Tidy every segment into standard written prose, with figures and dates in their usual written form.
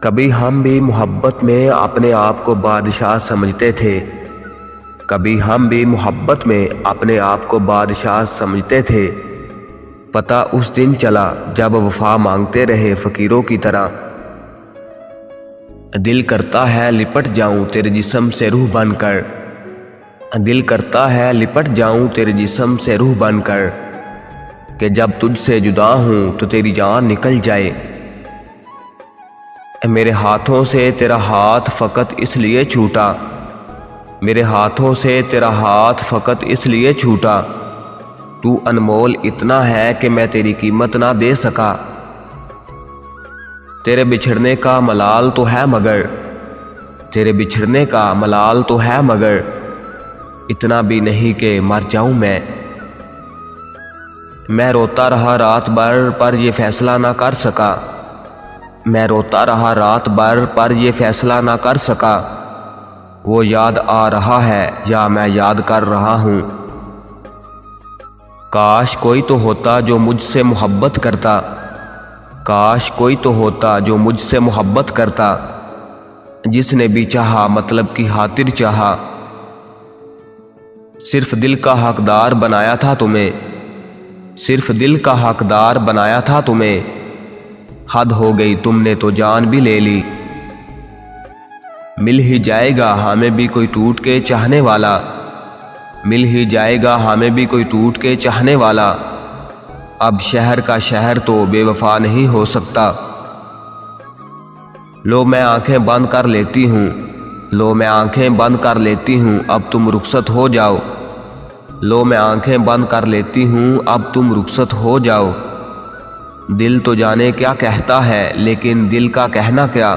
کبھی ہم بھی محبت میں اپنے آپ کو بادشاہ سمجھتے تھے، کبھی ہم بھی محبت میں اپنے آپ کو بادشاہ سمجھتے تھے۔ پتہ اس دن چلا جب وفا مانگتے رہے فقیروں کی طرح۔ دل کرتا ہے لپٹ جاؤں تیرے جسم سے روح بن کر، دل کرتا ہے لپٹ جاؤں تیرے جسم سے روح بن کر، کہ جب تجھ سے جدا ہوں تو تیری جان نکل جائے۔ میرے ہاتھوں سے تیرا ہاتھ فقط اس لیے چھوٹا، میرے ہاتھوں سے تیرا ہاتھ فقط اس لیے چھوٹا، تو انمول اتنا ہے کہ میں تیری قیمت نہ دے سکا۔ تیرے بچھڑنے کا ملال تو ہے مگر، تیرے بچھڑنے کا ملال تو ہے مگر، اتنا بھی نہیں کہ مر جاؤں میں روتا رہا رات بھر پر یہ فیصلہ نہ کر سکا، میں روتا رہا رات بھر پر یہ فیصلہ نہ کر سکا، وہ یاد آ رہا ہے یا میں یاد کر رہا ہوں۔ کاش کوئی تو ہوتا جو مجھ سے محبت کرتا، کاش کوئی تو ہوتا جو مجھ سے محبت کرتا، جس نے بھی چاہا مطلب کی خاطر چاہا۔ صرف دل کا حقدار بنایا تھا تمہیں، صرف دل کا حقدار بنایا تھا تمہیں، حد ہو گئی تم نے تو جان بھی لے لی۔ مل ہی جائے گا ہمیں بھی کوئی ٹوٹ کے چاہنے والا، مل ہی جائے گا ہمیں بھی کوئی ٹوٹ کے چاہنے والا، اب شہر کا شہر تو بے وفا نہیں ہو سکتا۔ لو میں آنکھیں بند کر لیتی ہوں، لو میں آنکھیں بند کر لیتی ہوں، اب تم رخصت ہو جاؤ، لو میں آنکھیں بند کر لیتی ہوں، اب تم رخصت ہو جاؤ۔ دل تو جانے کیا کہتا ہے لیکن دل کا کہنا کیا،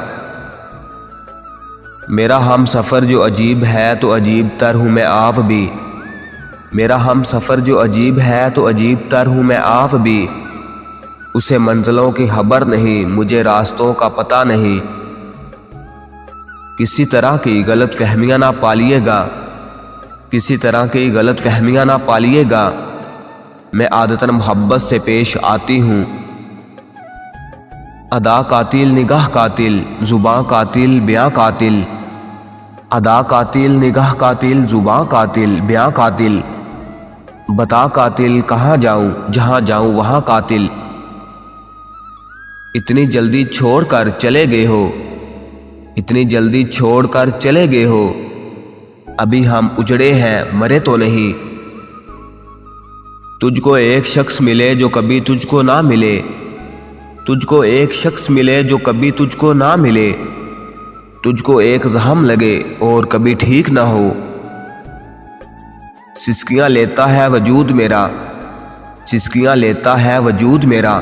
میرا ہم سفر جو عجیب ہے تو عجیب تر ہوں میں آپ بھی، میرا ہم سفر جو عجیب ہے تو عجیب تر ہوں میں آپ بھی، اسے منزلوں کی خبر نہیں مجھے راستوں کا پتہ نہیں، کسی طرح کی غلط فہمیاں نہ پالیے گا، کسی طرح کی غلط فہمیاں نہ پالیے گا، میں عادتاً محبت سے پیش آتی ہوں۔ ادا قاتل نگاہ قاتل زباں قاتل بیاں قاتل، ادا قاتل نگاہ قاتل زباں قاتل بیاں قاتل، بتا قاتل کہاں جاؤں جہاں جاؤں وہاں قاتل، اتنی جلدی چھوڑ کر چلے گئے ہو، اتنی جلدی چھوڑ کر چلے گئے ہو، ابھی ہم اجڑے ہیں مرے تو نہیں۔ تجھ کو ایک شخص ملے جو کبھی تجھ کو نہ ملے، تجھ کو ایک شخص ملے جو کبھی تجھ کو نہ ملے، تجھ کو ایک زخم لگے اور کبھی ٹھیک نہ ہو۔ سسکیاں لیتا ہے وجود میرا، سسکیاں لیتا ہے وجود میرا،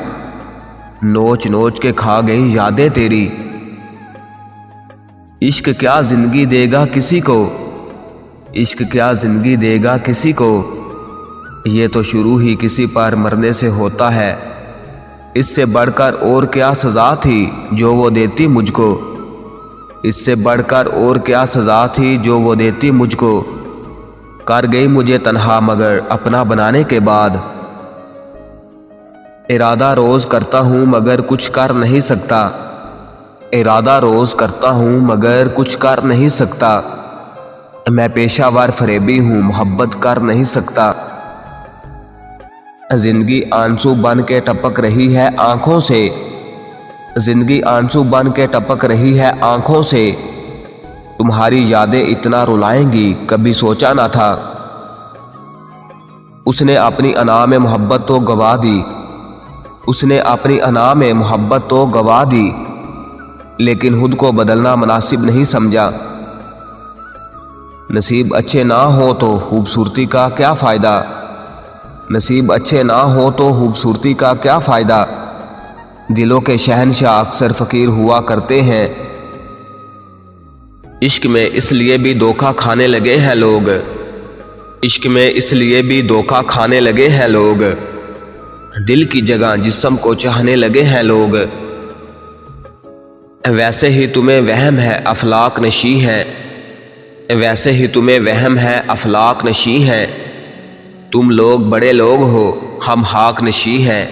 نوچ نوچ کے کھا گئی یادیں تیری۔ عشق کیا زندگی دے گا کسی کو، عشق کیا زندگی دے گا کسی کو، یہ تو شروع ہی کسی پر مرنے سے ہوتا ہے، اس سے بڑھ کر اور کیا سزا تھی جو وہ دیتی مجھ کو، اس سے بڑھ کر اور کیا سزا تھی جو وہ دیتی مجھ کو، کر گئی مجھے تنہا مگر اپنا بنانے کے بعد، ارادہ روز کرتا ہوں مگر کچھ کر نہیں سکتا، ارادہ روز کرتا ہوں مگر کچھ کر نہیں سکتا، میں پیشہ ور فریبی ہوں محبت کر نہیں سکتا۔ زندگی آنسو بن کے ٹپک رہی ہے آنکھوں سے، زندگی آنسو بن کے ٹپک رہی ہے آنکھوں سے، تمہاری یادیں اتنا رلائیں گی کبھی سوچا نہ تھا۔ اس نے اپنی انا میں محبت تو گوا دی، اس نے اپنی انا میں محبت تو گوا دی، لیکن خود کو بدلنا مناسب نہیں سمجھا۔ نصیب اچھے نہ ہو تو خوبصورتی کا کیا فائدہ، نصیب اچھے نہ ہو تو خوبصورتی کا کیا فائدہ، دلوں کے شہنشاہ اکثر فقیر ہوا کرتے ہیں۔ عشق میں اس لیے بھی دھوکہ کھانے لگے ہیں لوگ، عشق میں اس لیے بھی دھوکہ کھانے لگے ہیں لوگ، دل کی جگہ جسم کو چاہنے لگے ہیں لوگ، ویسے ہی تمہیں وہم ہے افلاک نشیں ہیں، ویسے ہی تمہیں وہم ہے افلاک نشیں ہیں، تم لوگ بڑے لوگ ہو ہم خاک نشیں ہیں۔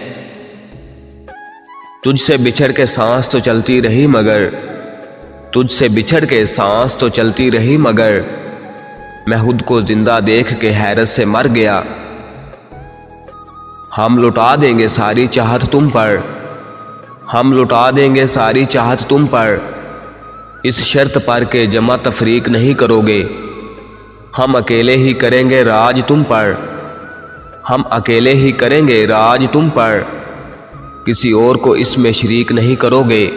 تجھ سے بچھڑ کے سانس تو چلتی رہی مگر تجھ سے بچھڑ کے سانس تو چلتی رہی مگر میں خود کو زندہ دیکھ کے حیرت سے مر گیا۔ ہم لٹا دیں گے ساری چاہت تم پر، ہم لٹا دیں گے ساری چاہت تم پر، اس شرط پر کہ جمع تفریق نہیں کرو گے۔ ہم اکیلے ہی کریں گے راج تم پر، ہم اکیلے ہی کریں گے راج تم پر، کسی اور کو اس میں شریک نہیں کرو گے۔